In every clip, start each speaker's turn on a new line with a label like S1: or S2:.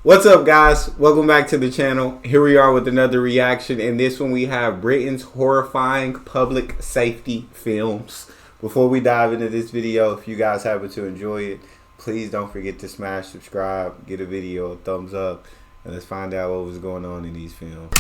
S1: What's up, guys? Welcome back to the channel. Here we are with another reaction. In this one, we have Britain's horrifying public safety films. Before we dive into this video, if you guys happen to enjoy it, please don't forget to smash subscribe, get a video a thumbs up, and let's find out what was going on in these films.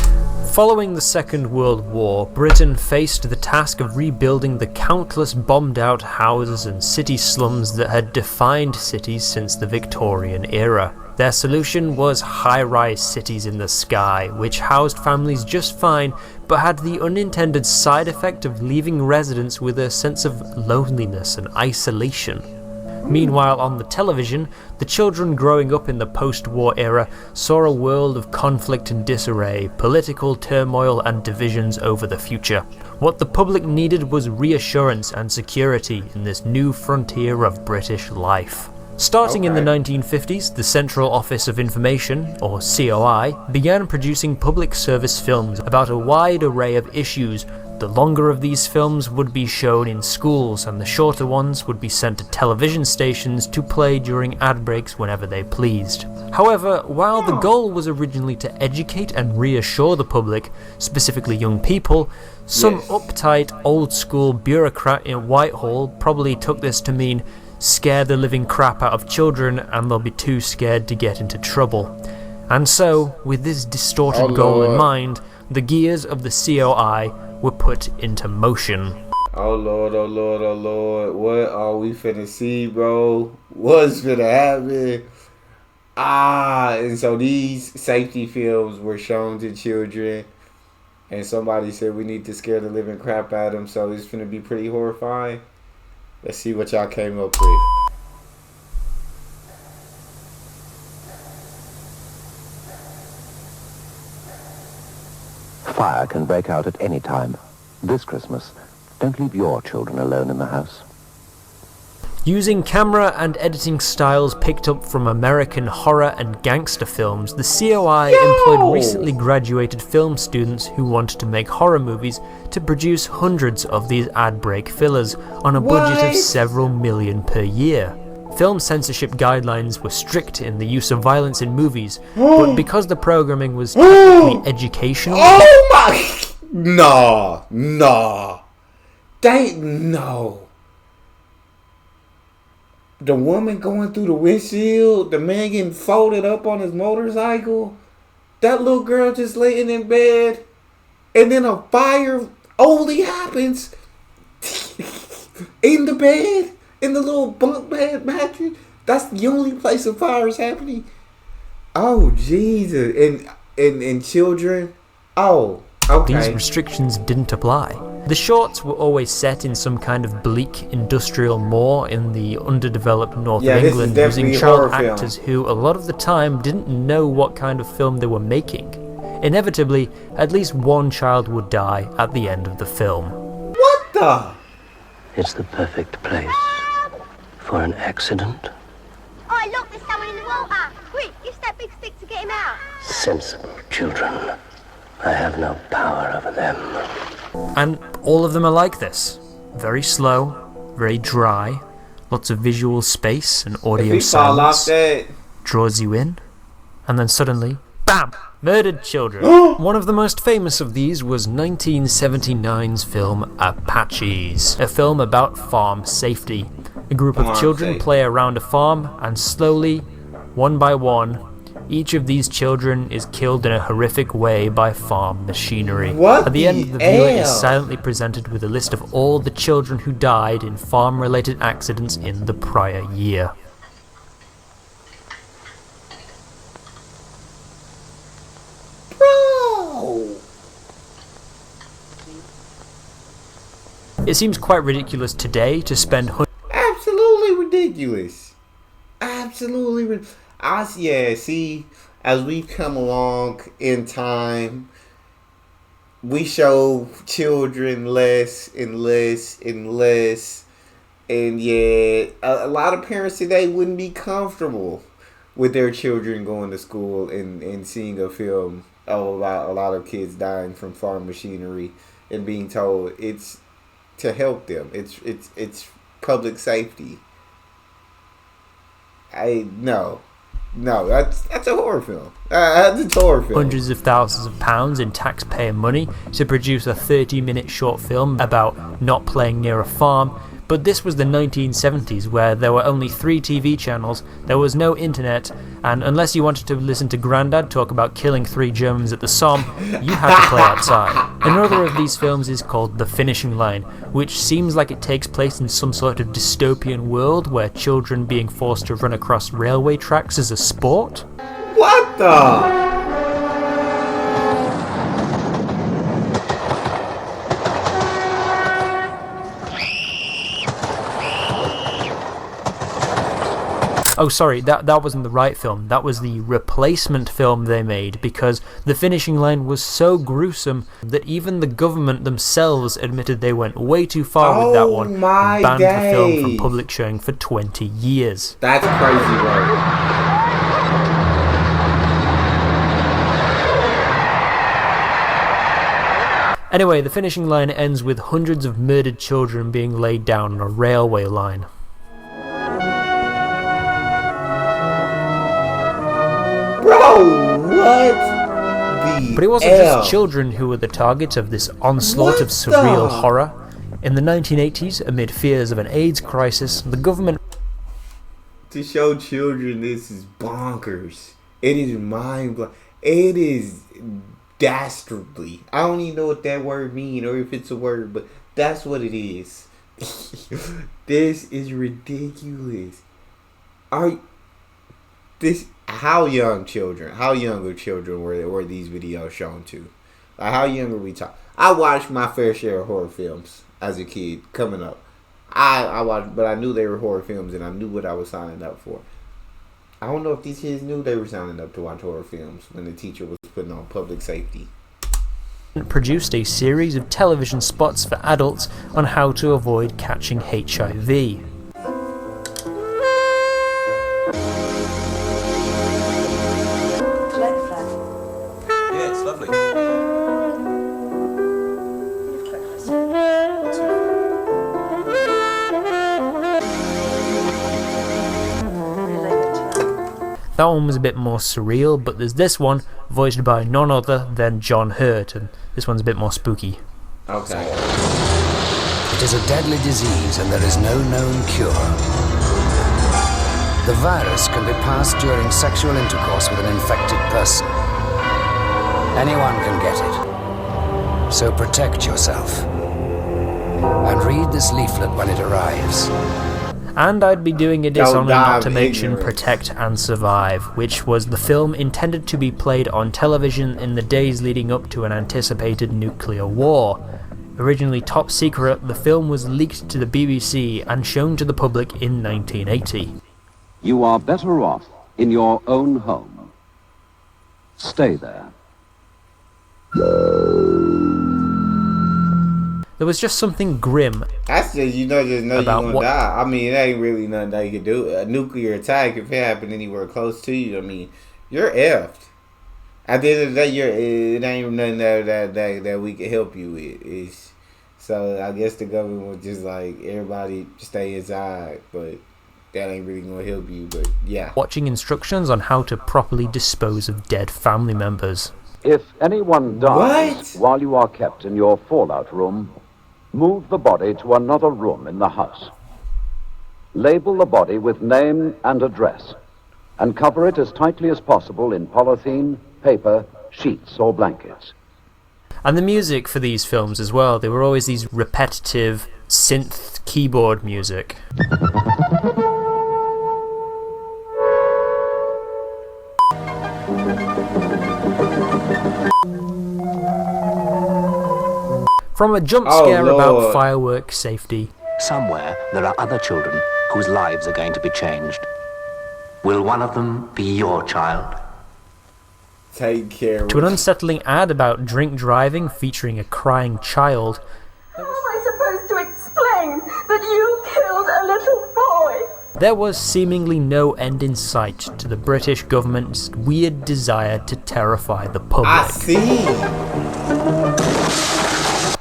S2: Following the Second World War, Britain faced the task of rebuilding the countless bombed-out houses and city slums that had defined cities since the Victorian era. Their solution was high-rise cities in the sky, which housed families just fine, but had the unintended side effect of leaving residents with a sense of loneliness and isolation. Meanwhile, on the television, the children growing up in the post-war era saw a world of conflict and disarray, political turmoil and divisions over the future. What the public needed was reassurance and security in this new frontier of British life. Starting in the 1950s, the Central Office of Information, or COI, began producing public service films about a wide array of issues. The longer of these films would be shown in schools, and the shorter ones would be sent to television stations to play during ad breaks whenever they pleased. However, while the goal was originally to educate and reassure the public, specifically young people, some uptight, old-school bureaucrat in Whitehall probably took this to mean scare the living crap out of children and they'll be too scared to get into trouble. And so, with this distorted goal in mind, the gears of the COI were put into motion.
S1: Oh Lord, oh Lord, oh Lord. What are we finna see, bro? What's finna happen? And so these safety films were shown to children, and somebody said we need to scare the living crap out of them, so it's finna be pretty horrifying. Let's see what y'all came up with.
S3: Fire can break out at any time. This Christmas, don't leave your children alone in the house.
S2: Using camera and editing styles picked up from American horror and gangster films, the COI employed recently graduated film students who wanted to make horror movies to produce hundreds of these ad break fillers on a budget of several million per year. Film censorship guidelines were strict in the use of violence in movies, but because the programming was technically educational...
S1: Oh my... No. No. The woman going through the windshield, the man getting folded up on his motorcycle, that little girl just laying in bed, and then a fire only happens in the bed, in the little bunk bed mattress. That's the only place a fire is happening. Oh, Jesus. And children. Oh, okay.
S2: These restrictions didn't apply. The shorts were always set in some kind of bleak industrial moor in the underdeveloped north of England, using child actors who a lot of the time didn't know what kind of film they were making. Inevitably, at least one child would die at the end of the film.
S1: What the?
S3: It's the perfect place for an accident.
S4: Oh, look, there's someone in the water. Quick, use that big stick to get him out.
S3: Sensible children. I have no power over them.
S2: And all of them are like this. Very slow, very dry, lots of visual space and audio sounds. Draws you in, and then suddenly, BAM! Murdered children. One of the most famous of these was 1979's film Apaches, a film about farm safety. A group of children play around a farm, and slowly, one by one, each of these children is killed in a horrific way by farm machinery. At the end, the viewer is silently presented with a list of all the children who died in farm-related accidents in the prior year.
S1: Bro!
S2: It seems quite ridiculous today to spend
S1: Absolutely ridiculous. Absolutely ridiculous. See, as we come along in time, we show children less and less and less. And yeah, a lot of parents today wouldn't be comfortable with their children going to school and seeing a film about a lot of kids dying from farm machinery and being told it's to help them. It's public safety. No. No, that's a horror film. That's a horror film.
S2: Hundreds of thousands of pounds in taxpayer money to produce a 30-minute short film about not playing near a farm. But this was the 1970s, where there were only 3 TV channels, there was no internet, and unless you wanted to listen to Grandad talk about killing 3 Germans at the Somme, you had to play outside. Another of these films is called The Finishing Line, which seems like it takes place in some sort of dystopian world where children being forced to run across railway tracks is a sport.
S1: What the?
S2: Oh, sorry, that wasn't the right film. That was the replacement film they made, because The Finishing Line was so gruesome that even the government themselves admitted they went way too far with that one and banned the film from public showing for 20 years.
S1: That's crazy, right?
S2: Anyway, The Finishing Line ends with hundreds of murdered children being laid down on a railway line.
S1: Bro, what?
S2: But it wasn't just children who were the target of this onslaught of surreal horror. In the 1980s, amid fears of an AIDS crisis, the government...
S1: To show children this is bonkers. It is mind-blowing. It is dastardly. I don't even know what that word means or if it's a word, but that's what it is. This is ridiculous. How younger children were these videos shown to? Like, how young are we talking? I watched my fair share of horror films as a kid coming up. I watched, but I knew they were horror films and I knew what I was signing up for. I don't know if these kids knew they were signing up to watch horror films when the teacher was putting on public safety.
S2: Produced a series of television spots for adults on how to avoid catching HIV. That one was a bit more surreal, but there's this one, voiced by none other than John Hurt, and this one's a bit more spooky.
S1: Okay.
S5: It is a deadly disease and there is no known cure. The virus can be passed during sexual intercourse with an infected person. Anyone can get it. So protect yourself. And read this leaflet when it arrives.
S2: And I'd be doing a dishonour not to mention Protect and Survive, which was the film intended to be played on television in the days leading up to an anticipated nuclear war. Originally top secret, the film was leaked to the BBC and shown to the public in 1980.
S6: You are better off in your own home. Stay there.
S2: There was just something grim.
S1: That's just, you know you're gonna die. I mean, it ain't really nothing that you can do. A nuclear attack, if it happened anywhere close to you, I mean, you're effed. At the end of the day, it ain't nothing that we can help you with. So I guess the government was just like, everybody stay inside, but that ain't really gonna help you. But yeah.
S2: Watching instructions on how to properly dispose of dead family members.
S6: If anyone dies while you are kept in your fallout room, move the body to another room in the house. Label the body with name and address, and cover it as tightly as possible in polythene, paper, sheets, or blankets.
S2: And the music for these films as well, they were always these repetitive synth keyboard music. From a jump scare about firework safety.
S7: Somewhere there are other children whose lives are going to be changed. Will one of them be your child?
S1: Take care.
S2: To an unsettling ad about drink driving featuring a crying child.
S8: How am I supposed to explain that you killed a little boy?
S2: There was seemingly no end in sight to the British government's weird desire to terrify the public.
S1: I see.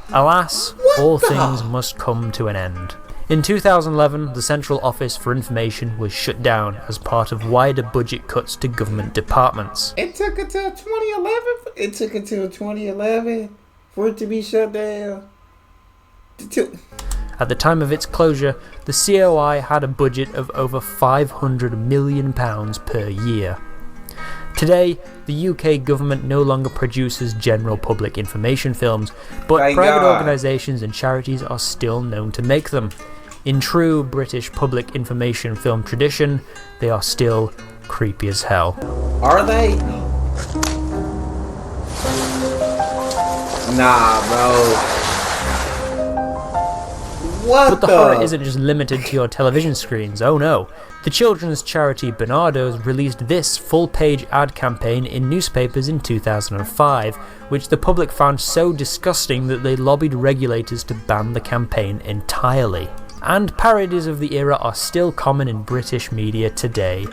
S2: Alas, all things must come to an end. In 2011, the Central Office for Information was shut down as part of wider budget cuts to government departments.
S1: It took until 2011. It took until 2011 for it to be shut down.
S2: At the time of its closure, the COI had a budget of over £500 million per year. Today, the UK government no longer produces general public information films, but private organisations and charities are still known to make them. In true British public information film tradition, they are still creepy as hell.
S1: Are they? Nah, bro.
S2: But the horror isn't just limited to your television screens, oh no. The children's charity Bernardo's released this full-page ad campaign in newspapers in 2005, which the public found so disgusting that they lobbied regulators to ban the campaign entirely. And parodies of the era are still common in British media today.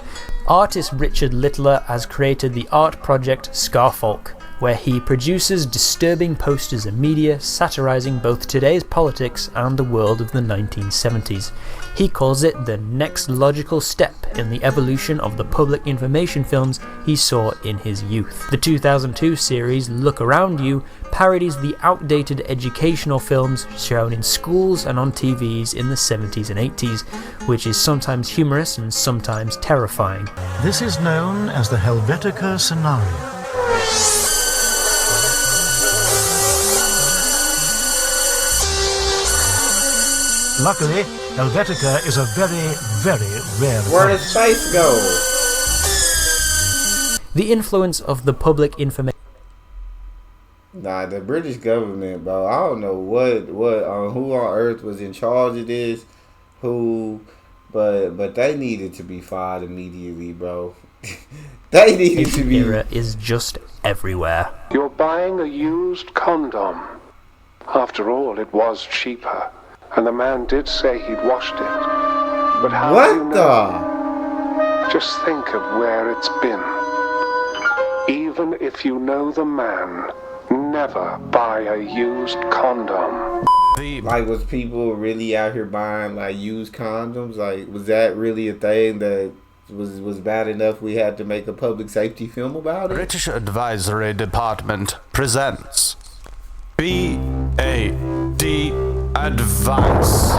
S2: Artist Richard Littler has created the art project Scarfolk, where he produces disturbing posters and media satirising both today's politics and the world of the 1970s. He calls it the next logical step in the evolution of the public information films he saw in his youth. The 2002 series Look Around You parodies the outdated educational films shown in schools and on TVs in the 70s and 80s, which is sometimes humorous and sometimes terrifying.
S9: This is known as the Helvetica scenario. Luckily, Helvetica is a very, very rare
S1: Where does space go?
S2: The influence of the public information.
S1: Nah, the British government, bro. I don't know who on earth was in charge of this, but they needed to be fired immediately, bro. They needed to be.
S2: Era is just everywhere.
S10: You're buying a used condom. After all, it was cheaper. And the man did say he'd washed it. But how do you know? Just think of where it's been. Even if you know the man, never buy a used condom.
S1: Like, was people really out here buying, like, used condoms? Like, was that really a thing that was bad enough we had to make a public safety film about it?
S11: British Advisory Department presents BAD Advice.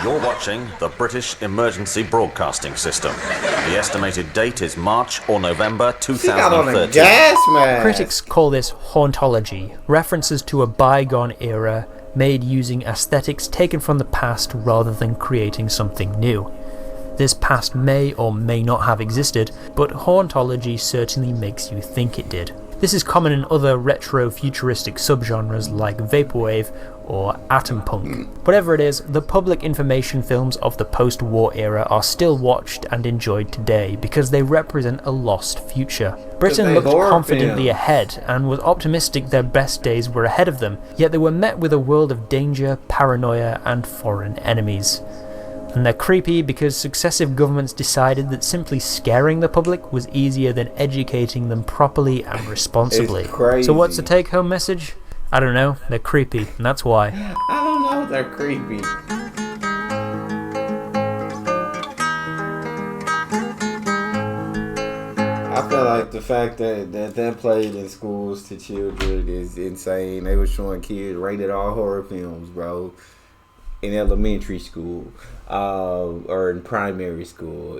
S12: You're watching the British Emergency Broadcasting System. The estimated date is March or November 2013.
S2: Critics call this hauntology, references to a bygone era made using aesthetics taken from the past rather than creating something new. This past may or may not have existed, but hauntology certainly makes you think it did. This is common in other retro-futuristic subgenres like vaporwave or atom punk. Whatever it is, the public information films of the post-war era are still watched and enjoyed today because they represent a lost future. Britain looked confidently ahead and was optimistic their best days were ahead of them, yet they were met with a world of danger, paranoia and foreign enemies. And they're creepy because successive governments decided that simply scaring the public was easier than educating them properly and responsibly. So what's the take-home message? I don't know, they're creepy, and that's why.
S1: I don't know, they're creepy. I feel like the fact that played in schools to children is insane. They were showing kids rated R horror films, bro, in elementary school. Or in primary school.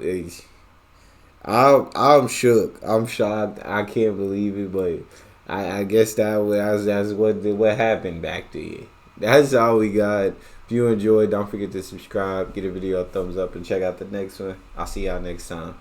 S1: I'm shook. I'm shocked. I can't believe it, but I guess that's what happened back then. That's all we got. If you enjoyed, don't forget to subscribe, give the video a thumbs up, and check out the next one. I'll see y'all next time.